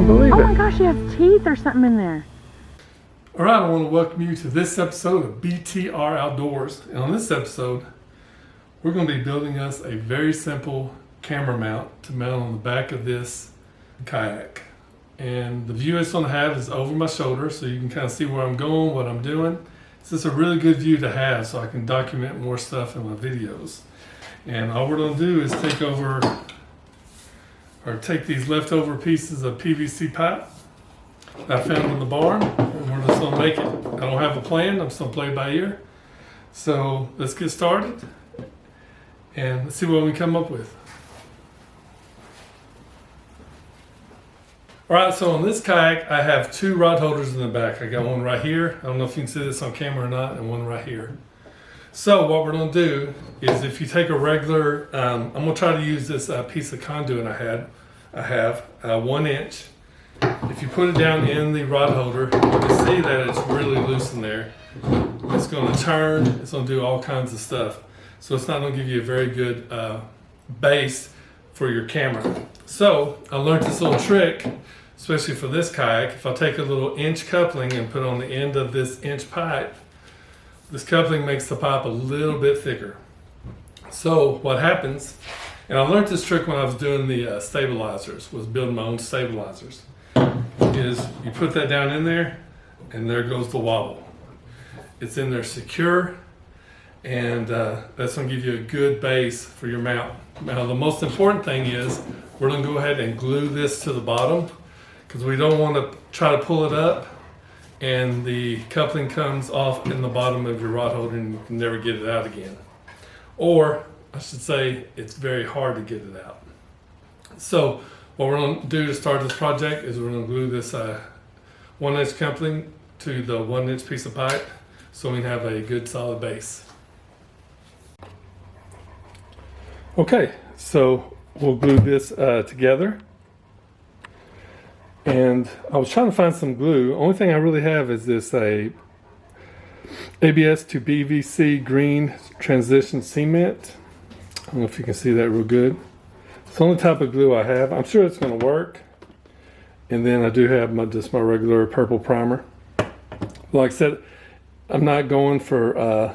can't believe it. Oh my gosh, he has teeth or something in there. All right, I want to welcome you to this episode of BTR Outdoors. And on this episode, we're going to be building us a very simple camera mount to mount on the back of this kayak. And the view it's going to have is over my shoulder, so you can kind of see where I'm going, what I'm doing. This is a really good view to have so I can document more stuff in my videos. And all we're going to do is take these leftover pieces of PVC pipe that I found in the barn, and we're just going to make it. I don't have a plan, I'm just going to play it by ear. So let's get started and let's see what we come up with. All right, so on this kayak, I have two rod holders in the back. I got one right here. I don't know if you can see this on camera or not, and one right here. So what we're gonna do is, if you take a regular, I'm gonna try to use this piece of conduit I have 1 inch. If you put it down in the rod holder, you can see that it's really loose in there. It's gonna turn, it's gonna do all kinds of stuff. So it's not gonna give you a very good base for your camera. So I learned this little trick, especially for this kayak. If I take a little inch coupling and put on the end of this inch pipe, this coupling makes the pipe a little bit thicker. So what happens, and I learned this trick when I was doing the stabilizers, was building my own stabilizers, is you put that down in there and there goes the wobble. It's in there secure, and that's gonna give you a good base for your mount. Now the most important thing is we're gonna go ahead and glue this to the bottom, because we don't want to try to pull it up and the coupling comes off in the bottom of your rod holder and you can never get it out again. Or I should say, it's very hard to get it out. So what we're going to do to start this project is we're going to glue this 1 inch coupling to the 1 inch piece of pipe so we can have a good solid base. Okay, so we'll glue this together. And I was trying to find some glue. Only thing I really have is this ABS to PVC green transition cement. I don't know if you can see that real good. It's the only type of glue I have. I'm sure it's going to work. And then I do have just my regular purple primer. Like I said, I'm not going for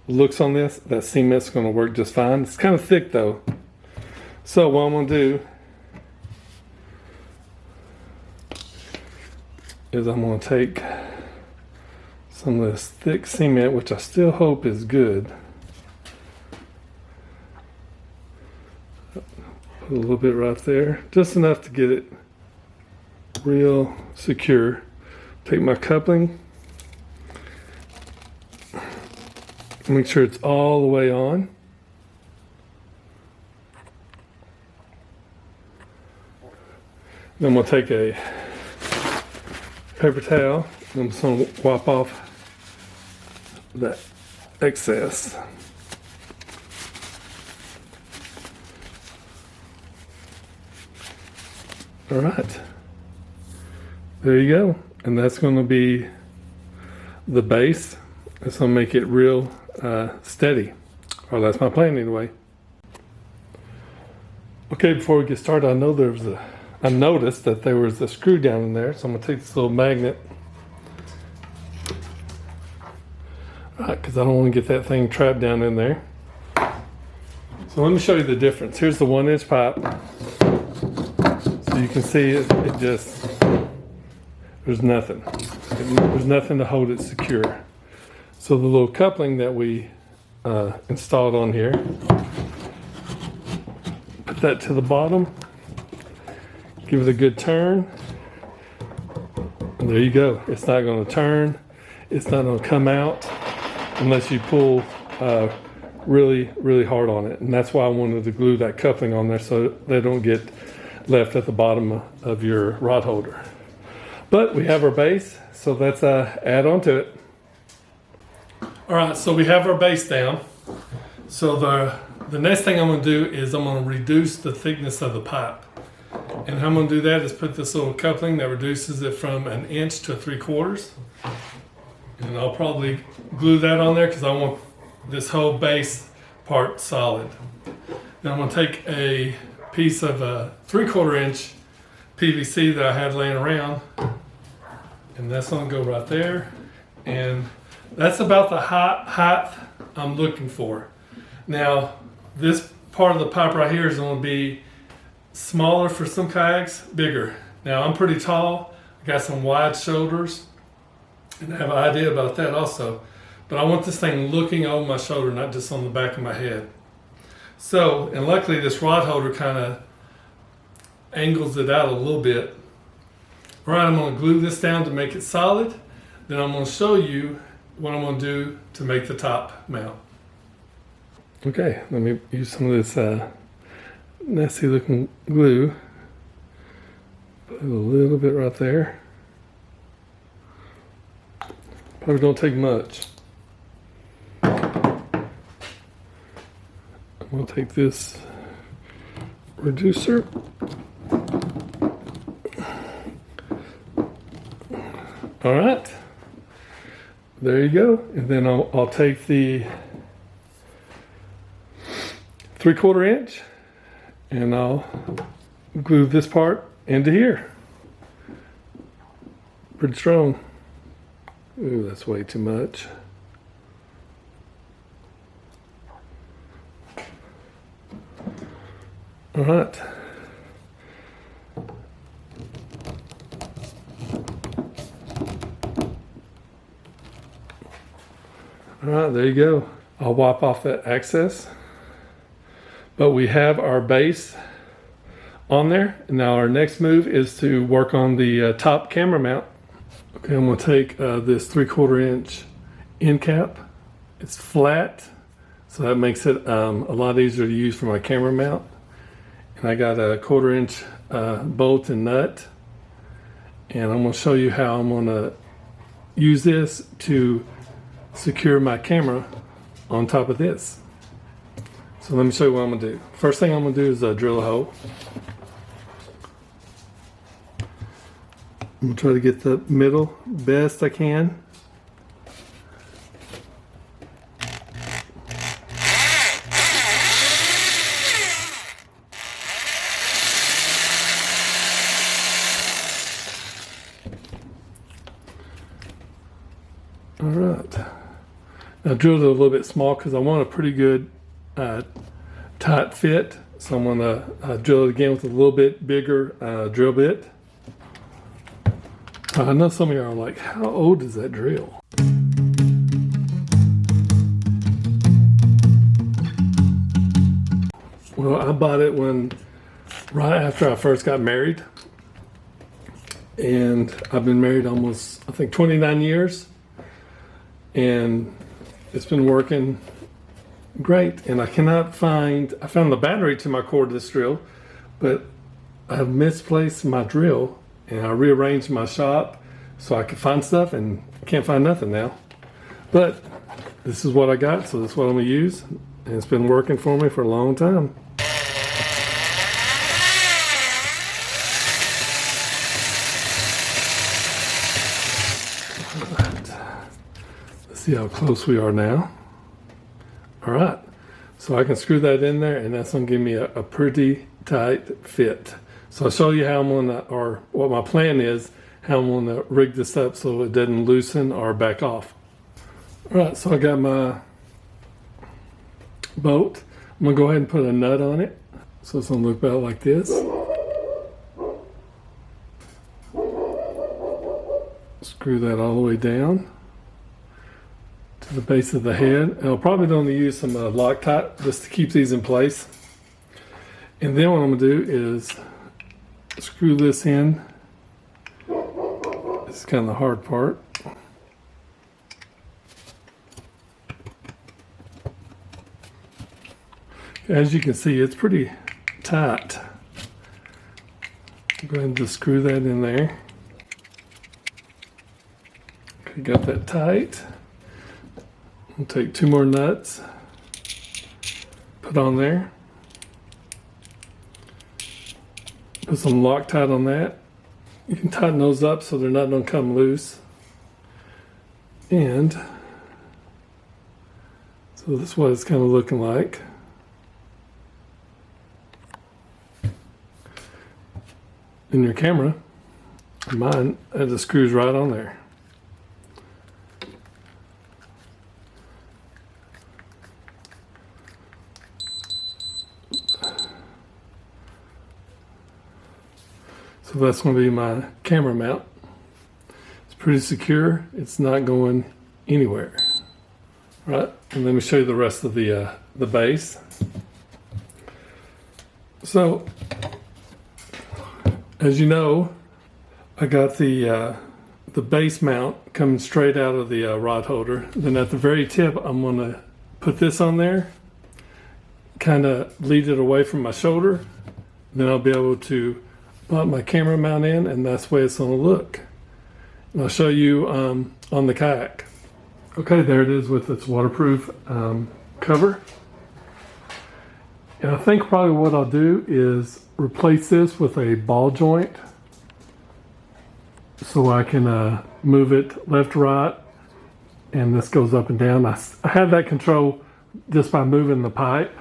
looks on this. That cement's going to work just fine. It's kind of thick though. So what I'm going to do is I'm going to take some of this thick cement, which I still hope is good. Put a little bit right there, just enough to get it real secure. Take my coupling, make sure it's all the way on. Then I'm going to take a paper towel, and I'm just going to wipe off that excess. All right, there you go. And that's going to be the base. It's going to make it real steady, or that's my plan anyway. Okay, before we get started, I noticed that there was a screw down in there, so I'm going to take this little magnet. Right, because I don't want to get that thing trapped down in there. So let me show you the difference. Here's the 1 inch pipe. So you can see there's nothing. There's nothing to hold it secure. So the little coupling that we installed on here, put that to the bottom. Give it a good turn. And there you go. It's not going to turn. It's not going to come out unless you pull really, really hard on it. And that's why I wanted to glue that coupling on there so they don't get left at the bottom of your rod holder. But we have our base, so let's add on to it. All right, so we have our base down. So the next thing I'm going to do is I'm going to reduce the thickness of the pipe. And how I'm going to do that is put this little coupling that reduces it from 1 inch to 3/4. And I'll probably glue that on there because I want this whole base part solid. Then I'm going to take a piece of 3/4 inch PVC that I had laying around. And that's gonna go right there. And that's about the height I'm looking for. Now, this part of the pipe right here is gonna be smaller for some kayaks, bigger. Now, I'm pretty tall, I got some wide shoulders, and I have an idea about that also. But I want this thing looking over my shoulder, not just on the back of my head. So, and luckily this rod holder kind of angles it out a little bit. All right, I'm gonna glue this down to make it solid. Then I'm gonna show you what I'm gonna do to make the top mount. Okay, let me use some of this nasty looking glue. Put a little bit right there. Probably don't take much. I'm gonna take this reducer. All right, there you go. And then I'll take the 3/4 inch and I'll glue this part into here. Pretty strong. Ooh, that's way too much. All right. All right, there you go. I'll wipe off that excess. But we have our base on there. Now our next move is to work on the top camera mount. Okay, I'm gonna take this 3/4 inch end cap. It's flat, so that makes it a lot easier to use for my camera mount. And I got a 1/4 inch bolt and nut. And I'm gonna show you how I'm gonna use this to secure my camera on top of this. So let me show you what I'm gonna do. First thing I'm gonna do is drill a hole. I'm gonna try to get the middle best I can. All right. I drilled it a little bit small because I want a pretty good tight fit. So I'm gonna drill it again with a little bit bigger drill bit. I know some of you are like, how old is that drill? Well, I bought it right after I first got married. And I've been married almost, I think, 29 years. And it's been working great. And I found the battery to my cordless drill, but I've misplaced my drill and I rearranged my shop so I could find stuff and can't find nothing now. But this is what I got, so this is what I'm gonna use. And it's been working for me for a long time. See how close we are now. All right, so I can screw that in there and that's gonna give me a pretty tight fit. So I'll show you how I'm gonna, or what my plan is, how I'm gonna rig this up so it doesn't loosen or back off. All right, so I got my bolt. I'm gonna go ahead and put a nut on it. So it's gonna look about like this. Screw that all the way down to the base of the head. And I'll probably only use some Loctite just to keep these in place. And then what I'm gonna do is screw this in. This is kind of the hard part. As you can see, it's pretty tight. Go ahead and just screw that in there. Okay, got that tight. I'll take 2 more nuts, put on there. Put some Loctite on that. You can tighten those up so they're not going to come loose. And so this is what it's kind of looking like. in your camera. Mine has the screws right on there. So that's going to be my camera mount. It's pretty secure. It's not going anywhere. Right, and let me show you the rest of the base. So, as you know, I got the base mount coming straight out of the rod holder. Then at the very tip, I'm going to put this on there, kind of lead it away from my shoulder. Then I'll be able to put my camera mount in, and that's the way it's going to look. And I'll show you on the kayak. Okay, there it is with its waterproof cover. And I think probably what I'll do is replace this with a ball joint so I can move it left to right, and this goes up and down. I have that control just by moving the pipe.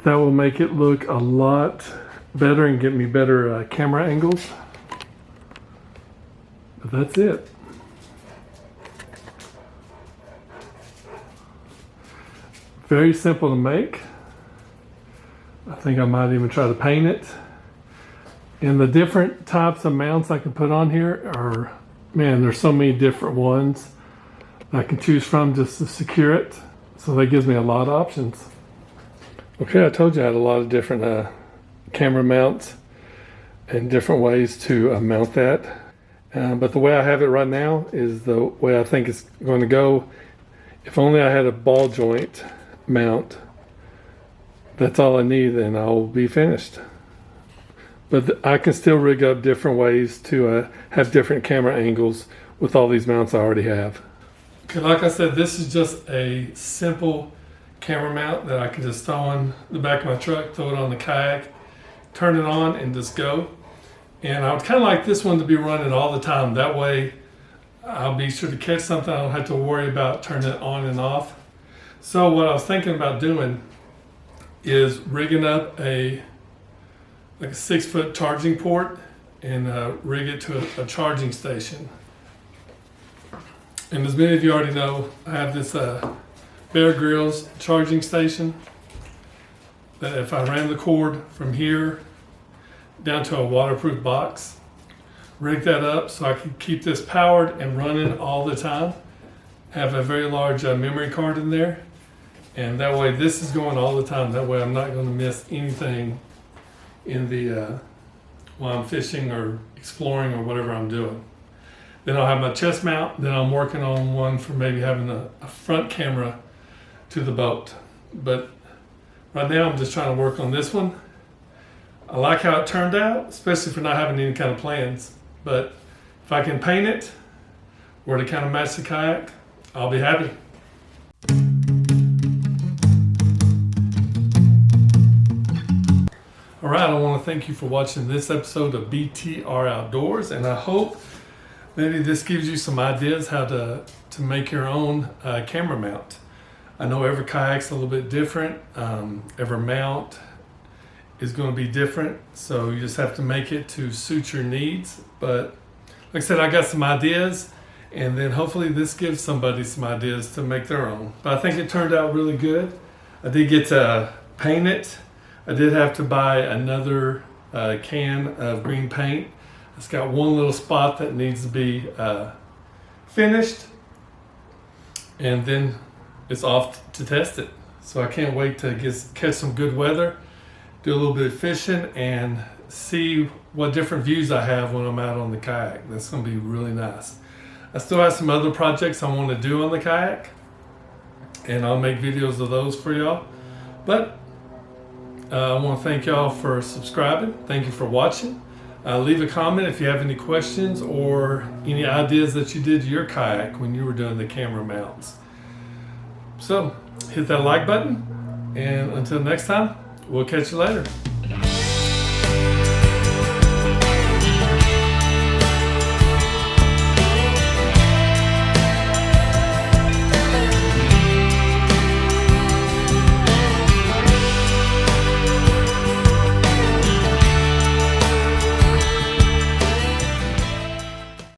That will make it look a lot better and get me better camera angles. But that's it. Very simple to make. I think I might even try to paint it. And the different types of mounts I can put on here are, man, there's so many different ones I can choose from just to secure it. So that gives me a lot of options. Okay, I told you I had a lot of different camera mounts and different ways to mount that. But the way I have it right now is the way I think it's going to go. If only I had a ball joint mount, that's all I need, and I'll be finished. But I can still rig up different ways to have different camera angles with all these mounts I already have. Okay, like I said, this is just a simple camera mount that I can just throw on the back of my truck, throw it on the kayak, turn it on, and just go. And I would kind of like this one to be running all the time. That way I'll be sure to catch something. I don't have to worry about turning it on and off. So what I was thinking about doing is rigging up like a 6-foot charging port and rig it to a charging station. And as many of you already know, I have this Bear Grylls charging station that if I ran the cord from here down to a waterproof box, rig that up so I can keep this powered and running all the time, have a very large memory card in there, and that way this is going all the time. That way I'm not going to miss anything in the while I'm fishing or exploring or whatever I'm doing. Then I'll have my chest mount. Then I'm working on one for maybe having a front camera to the boat. But right now I'm just trying to work on this one. I like how it turned out, especially for not having any kind of plans. But if I can paint it or to kind of match the kayak, I'll be happy. All right, I want to thank you for watching this episode of BTR Outdoors, and I hope maybe this gives you some ideas how to make your own camera mount. I know every kayak's a little bit different. Every mount is going to be different, so you just have to make it to suit your needs. But like I said, I got some ideas, and then hopefully this gives somebody some ideas to make their own. But I think it turned out really good. I did get to paint it. I did have to buy another can of green paint. It's got one little spot that needs to be finished, and then it's off to test it. So I can't wait to catch some good weather, do a little bit of fishing, and see what different views I have when I'm out on the kayak. That's going to be really nice. I still have some other projects I want to do on the kayak, and I'll make videos of those for y'all. But I want to thank y'all for subscribing. Thank you for watching. Leave a comment if you have any questions or any ideas that you did to your kayak when you were doing the camera mounts. So hit that like button, and until next time, we'll catch you later.